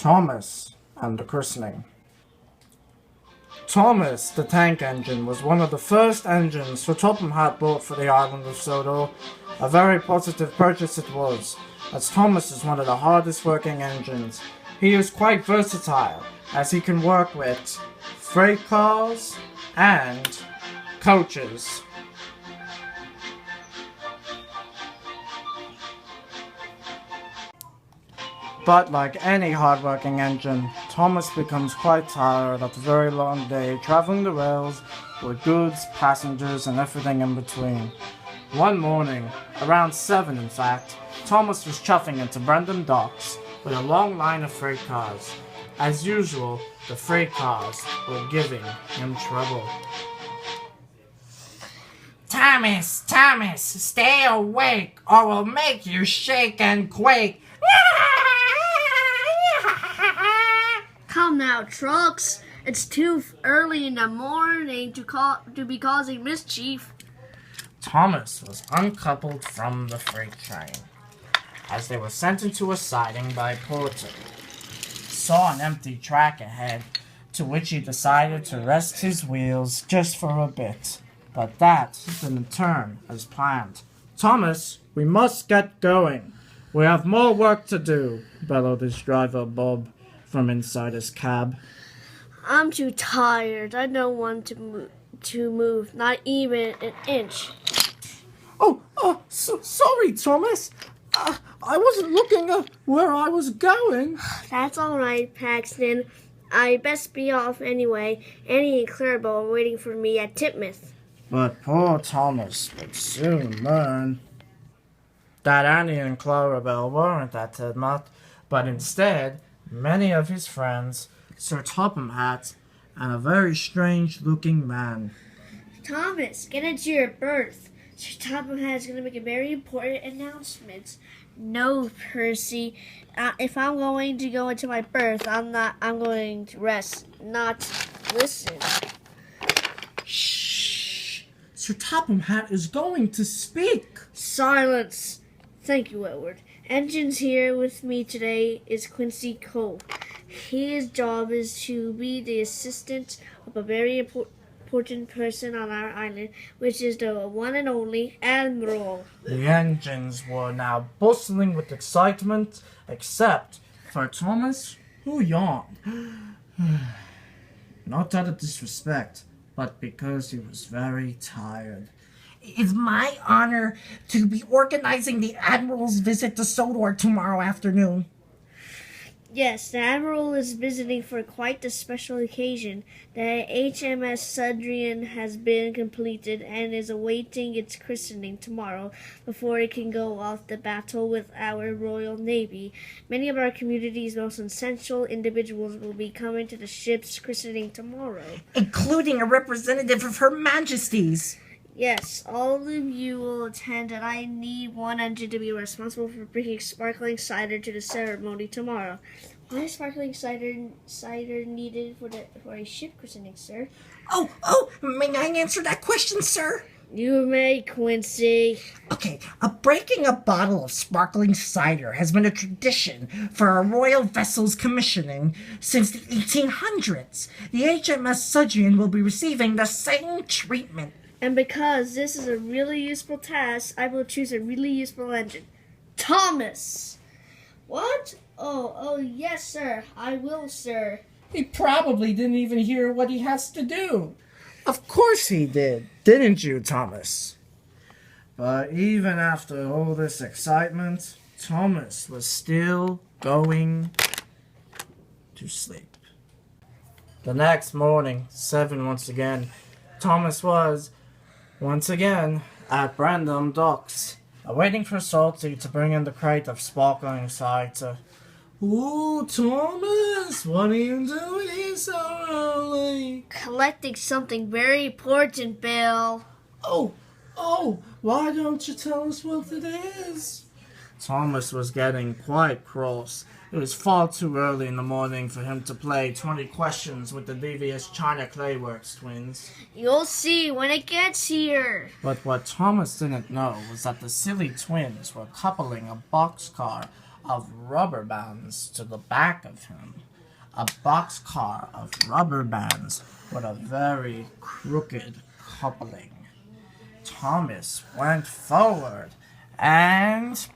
Thomas and the Christening. Thomas, the tank engine, was one of the first engines Sir Topham Hatt bought for the island of Sodor. A very positive purchase it was, as Thomas is one of the hardest working engines. He is quite versatile, as he can work with freight cars and coaches. But like any hard-working engine, Thomas becomes quite tired after a very long day traveling the rails with goods, passengers, and everything in between. One morning, around 7 in fact, Thomas was chuffing into Brendam docks with a long line of freight cars. As usual, the freight cars were giving him trouble. Thomas, stay awake or we'll make you shake and quake. Come now, trucks. It's too early in the morning to be causing mischief. Thomas was uncoupled from the freight train as they were sent into a siding by a porter. Saw an empty track ahead, to which he decided to rest his wheels just for a bit. But that didn't turn as planned. "Thomas, we must get going. We have more work to do," bellowed his driver Bob from inside his cab. I'm too tired. I don't want to move, not even an inch. Sorry, Thomas. I wasn't looking at where I was going. That's all right, Paxton. I best be off anyway. Annie and Clarabelle are waiting for me at Titmouth. But poor Thomas would soon learn that Annie and Clarabelle weren't at Titmouth, but instead many of his friends, Sir Topham Hatt, and a very strange-looking man. Thomas, get into your berth. Sir Topham Hatt is going to make a very important announcement. No, Percy. If I'm going to go into my berth, I'm going to rest, not listen. Shh! Sir Topham Hatt is going to speak. Silence. Thank you, Edward. Engines here with me today is Quincy Cole. His job is to be the assistant of a very important person on our island, which is the one and only Admiral. The engines were now bustling with excitement, except for Thomas, who yawned. Not out of disrespect, but because he was very tired. It's my honor to be organizing the Admiral's visit to Sodor tomorrow afternoon. Yes, the Admiral is visiting for quite a special occasion. The HMS Sudrian has been completed and is awaiting its christening tomorrow before it can go off to battle with our Royal Navy. Many of our community's most essential individuals will be coming to the ship's christening tomorrow, Including a representative of Her Majesty's. Yes, all of you will attend, and I need one engine to be responsible for bringing sparkling cider to the ceremony tomorrow. Why is sparkling cider needed for a ship christening, sir? Oh, may I answer that question, sir? You may, Quincy. Okay, breaking a bottle of sparkling cider has been a tradition for a royal vessel's commissioning since the 1800s. The HMS Sudrian will be receiving the same treatment. And because this is a really useful task, I will choose a really useful engine. Thomas! What? Oh, yes, sir. I will, sir. He probably didn't even hear what he has to do. Of course he did, didn't you, Thomas? But even after all this excitement, Thomas was still going to sleep. The next morning, 7 once again, Thomas was once again at Brendam docks, awaiting for Salty to bring in the crate of sparkling cider. "Ooh, Thomas, what are you doing here so early?" Collecting something very important, Bill. Oh, why don't you tell us what it is? Thomas was getting quite cross. It was far too early in the morning for him to play 20 questions with the devious China Clayworks twins. You'll see when it gets here. But what Thomas didn't know was that the silly twins were coupling a boxcar of rubber bands to the back of him. A boxcar of rubber bands with a very crooked coupling. Thomas went forward and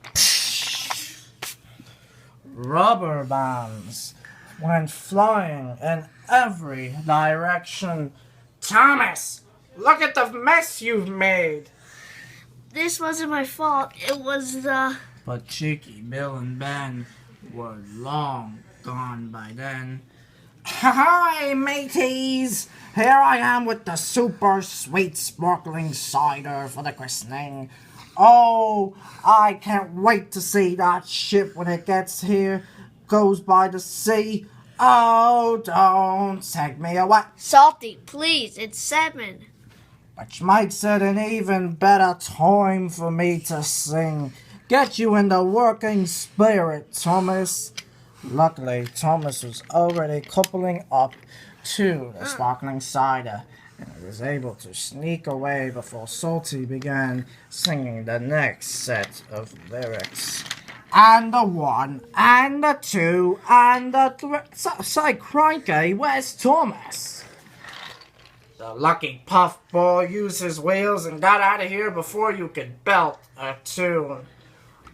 rubber bands went flying in every direction. Thomas, look at the mess you've made. This wasn't my fault. It was the... But Cheeky, Bill, and Ben were long gone by then. Hi, mateys! Here I am with the super sweet sparkling cider for the christening. Oh, I can't wait to see that ship when it gets here. Goes by the sea. Oh, don't take me away. Salty, please, it's 7. Which makes it an even better time for me to sing. Get you in the working spirit, Thomas. Luckily, Thomas was already coupling up to the sparkling cider, and he was able to sneak away before Salty began singing the next set of lyrics. And the 1, and the 2, and the 3... Say, Cranky, where's Thomas? The lucky puffball used his wheels and got out of here before you could belt a tune.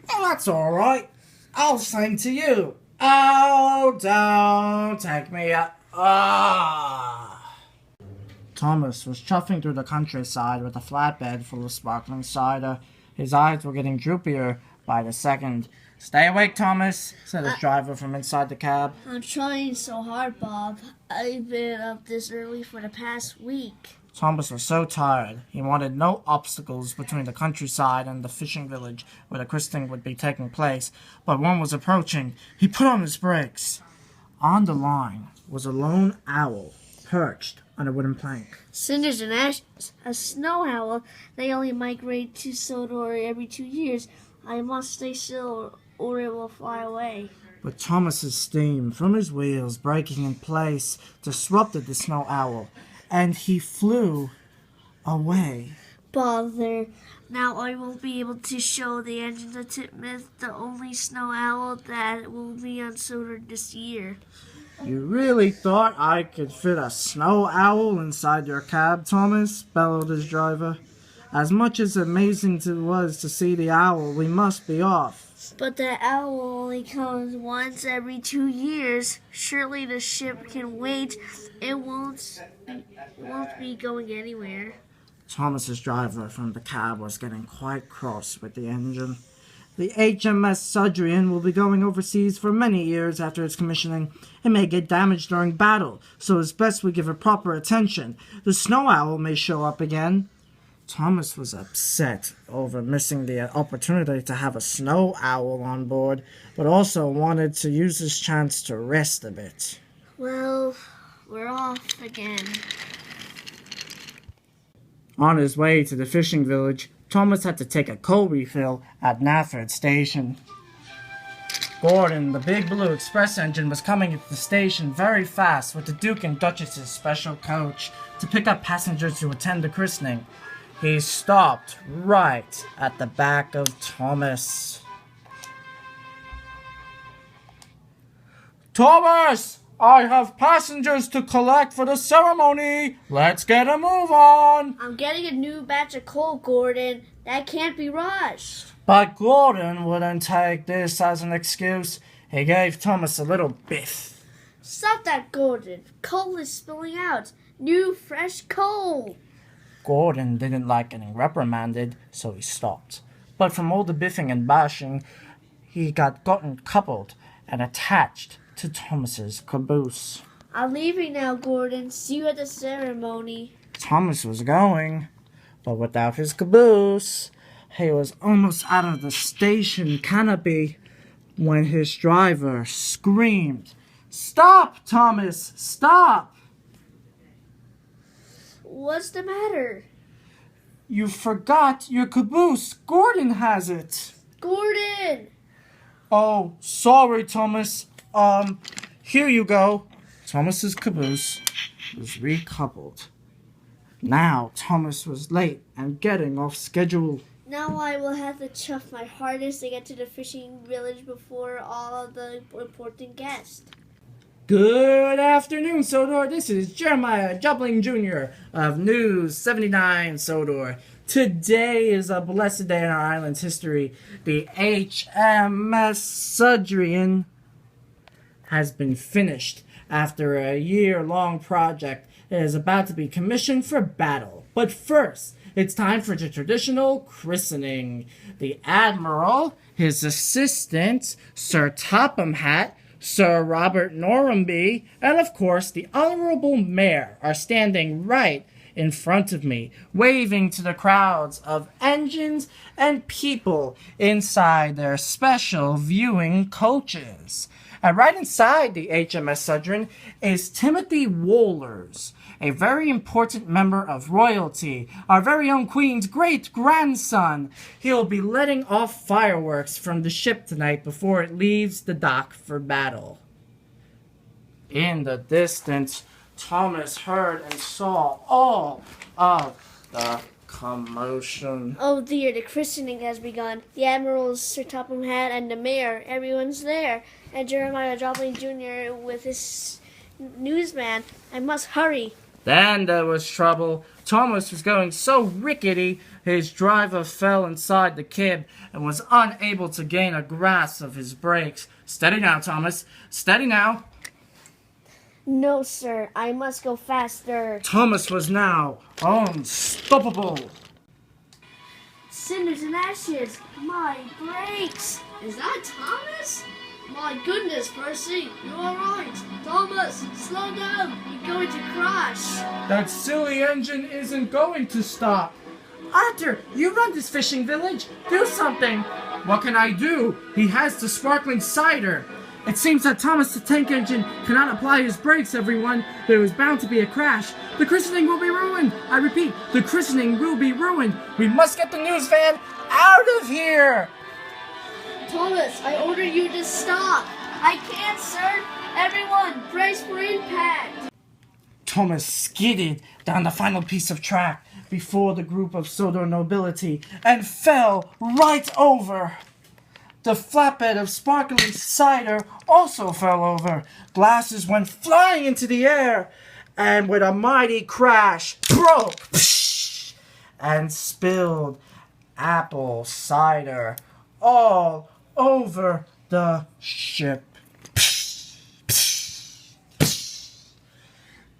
Well, that's alright. I'll sing to you. Oh, don't take me up. Thomas was chuffing through the countryside with a flatbed full of sparkling cider. His eyes were getting droopier by the second. Stay awake, Thomas, said his driver from inside the cab. I'm trying so hard, Bob. I've been up this early for the past week. Thomas was so tired, he wanted no obstacles between the countryside and the fishing village where the christening would be taking place, but one was approaching. He put on his brakes. On the line was a lone owl, perched on a wooden plank. Cinders and ashes, a snow owl. They only migrate to Sodor every 2 years. I must stay still or it will fly away. But Thomas's steam from his wheels breaking in place disrupted the snow owl, and he flew away. Bother. Now I won't be able to show the engine of Titmuth, the only snow owl that will be on Sodor this year. You really thought I could fit a snow owl inside your cab, Thomas? Bellowed his driver. As much as amazing it was to see the owl, we must be off. But the owl only comes once every 2 years. Surely the ship can wait. It won't be going anywhere. Thomas's driver from the cab was getting quite cross with the engine. The HMS Sudrian will be going overseas for many years after its commissioning. It may get damaged during battle, so it's best we give it proper attention. The snow owl may show up again. Thomas was upset over missing the opportunity to have a snow owl on board, but also wanted to use this chance to rest a bit. Well, we're off again. On his way to the fishing village, Thomas had to take a coal refill at Nafford Station. Gordon, the big blue express engine, was coming into the station very fast with the Duke and Duchess's special coach to pick up passengers to attend the christening. He stopped right at the back of Thomas. Thomas! I have passengers to collect for the ceremony. Let's get a move on. I'm getting a new batch of coal, Gordon. That can't be rushed. But Gordon wouldn't take this as an excuse. He gave Thomas a little biff. Stop that, Gordon. Coal is spilling out. New, fresh coal. Gordon didn't like getting reprimanded, so he stopped. But from all the biffing and bashing, he got gotten coupled and attached to Thomas's caboose. I'm leaving now, Gordon. See you at the ceremony. Thomas was going, but without his caboose. He was almost out of the station canopy when his driver screamed, "Stop, Thomas! Stop!" What's the matter? You forgot your caboose. Gordon has it. Gordon! Oh, sorry, Thomas. Here you go. Thomas's caboose was recoupled. Now Thomas was late and getting off schedule. Now I will have to chuff my hardest to get to the fishing village before all of the important guests. Good afternoon, Sodor. This is Jeremiah Jubling Jr. of News 79 Sodor. Today is a blessed day in our island's history. The HMS Sudrian has been finished after a year-long project. It is about to be commissioned for battle. But first, it's time for the traditional christening. The Admiral, his assistant, Sir Topham Hatt, Sir Robert Norramby, and of course the Honorable Mayor are standing right in front of me, waving to the crowds of engines and people inside their special viewing coaches. And right inside the HMS Sudrian is Timothy Wohlers, a very important member of royalty, our very own Queen's great-grandson. He'll be letting off fireworks from the ship tonight before it leaves the dock for battle. In the distance, Thomas heard and saw all of the commotion. Oh dear, the christening has begun. The Admiral, Sir Topham Hatt, and the Mayor, everyone's there. And Jeremiah Jobling Jr. with his newsman. I must hurry. Then there was trouble. Thomas was going so rickety, his driver fell inside the kib and was unable to gain a grasp of his brakes. Steady now, Thomas. Steady now. No, sir. I must go faster. Thomas was now unstoppable. Cinders and ashes. My brakes. Is that Thomas? My goodness, Percy. You're all right. Thomas, slow down. You're going to crash. That silly engine isn't going to stop. Arthur, you run this fishing village. Do something. What can I do? He has the sparkling cider. It seems that Thomas the tank engine cannot apply his brakes, everyone. There is bound to be a crash. The christening will be ruined. I repeat, the christening will be ruined. We must get the news van out of here. Thomas, I order you to stop. I can't, sir. Everyone, brace for impact. Thomas skidded down the final piece of track before the group of Sodor nobility and fell right over. The flatbed of sparkling cider also fell over. Glasses went flying into the air and with a mighty crash broke and spilled apple cider all over the ship.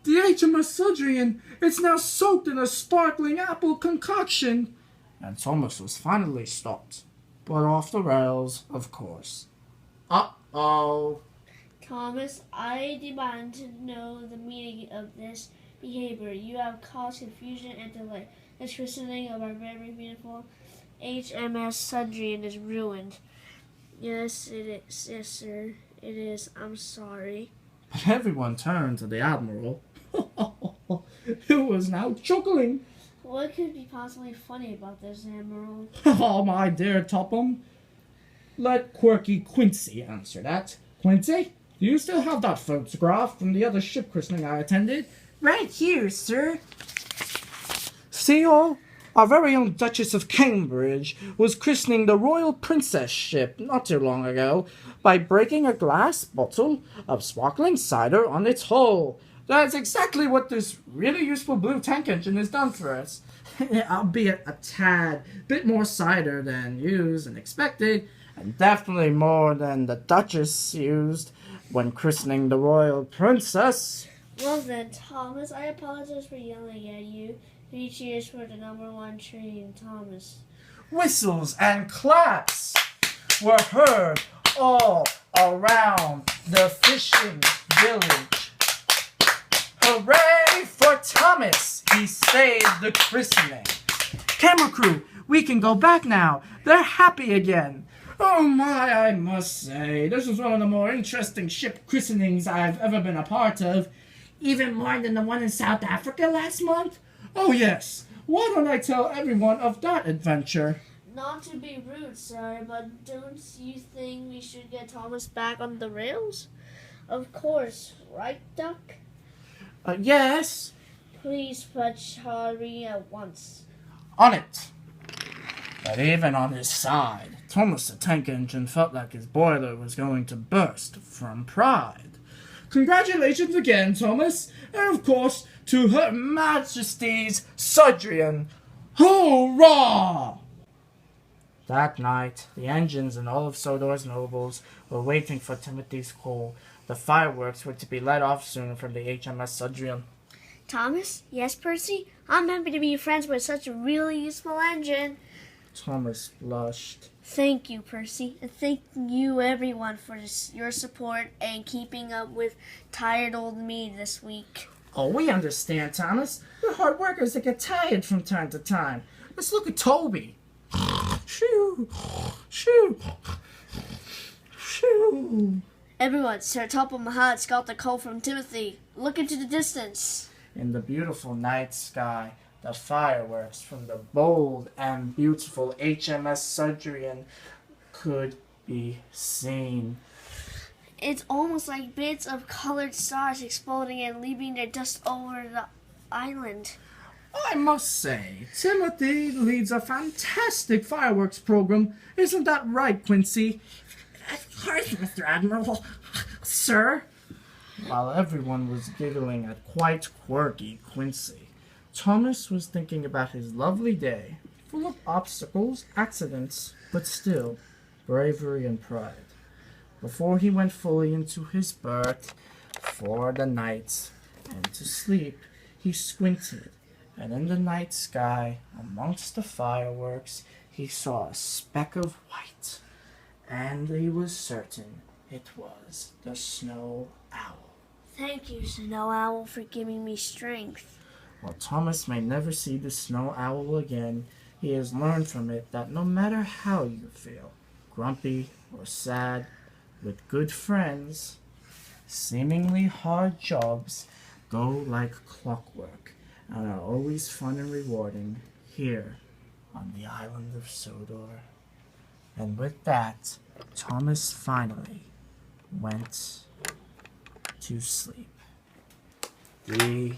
The HMS Sudrian is now soaked in a sparkling apple concoction. And Thomas was finally stopped. But off the rails, of course. Uh-oh. Thomas, I demand to know the meaning of this behavior. You have caused confusion and delay. This christening of our very beautiful HMS Sudrian is ruined. Yes, it is. Yes, sir. It is. I'm sorry. But everyone turned to the Admiral, who was now chuckling. What could be possibly funny about this, Admiral? Oh, my dear Topham. Let quirky Quincy answer that. Quincy, do you still have that photograph from the other ship christening I attended? Right here, sir. See all? Our very own Duchess of Cambridge was christening the Royal Princess ship not too long ago by breaking a glass bottle of sparkling cider on its hull. That's exactly what this really useful blue tank engine has done for us. Albeit a tad bit more cider than used and expected, and definitely more than the Duchess used when christening the Royal Princess. Well then, Thomas, I apologize for yelling at you. 3 cheers for the number 1 train, Thomas. Whistles and claps were heard all around the fishing village. Hooray for Thomas! He saved the christening. Camera crew, we can go back now. They're happy again. Oh my, I must say, this was one of the more interesting ship christenings I've ever been a part of. Even more than the one in South Africa last month? Oh yes, why don't I tell everyone of that adventure? Not to be rude, sir, but don't you think we should get Thomas back on the rails? Of course, right, Duck? Yes. Please fetch Harry at once. On it. But even on his side, Thomas the Tank Engine felt like his boiler was going to burst from pride. Congratulations again, Thomas, and of course, to Her Majesty's Sudrian. Hoorah! That night, the engines and all of Sodor's nobles were waiting for Timothy's call. The fireworks were to be let off soon from the HMS Sudrian. Thomas? Yes, Percy? I'm happy to be friends with such a really useful engine. Thomas blushed. Thank you, Percy, and thank you, everyone, for your support and keeping up with tired old me this week. Oh, we understand, Thomas. We're hard workers that get tired from time to time. Let's look at Toby. Shoo! Shoo! Shoo! Everyone, Sir Top of my heart's got the call from Timothy. Look into the distance. In the beautiful night sky, the fireworks from the bold and beautiful HMS Sudrian could be seen. It's almost like bits of colored stars exploding and leaving their dust over the island. I must say, Timothy leads a fantastic fireworks program. Isn't that right, Quincy? Of course, Mr. Admiral. Sir? While everyone was giggling at quite quirky Quincy, Thomas was thinking about his lovely day, full of obstacles, accidents, but still bravery and pride. Before he went fully into his berth for the night and to sleep, he squinted, and in the night sky, amongst the fireworks, he saw a speck of white, and he was certain it was the snow owl. Thank you, Snow Owl, for giving me strength. While Thomas may never see the snow owl again, he has learned from it that no matter how you feel, grumpy or sad, with good friends, seemingly hard jobs go like clockwork and are always fun and rewarding here on the island of Sodor. And with that, Thomas finally went to sleep. The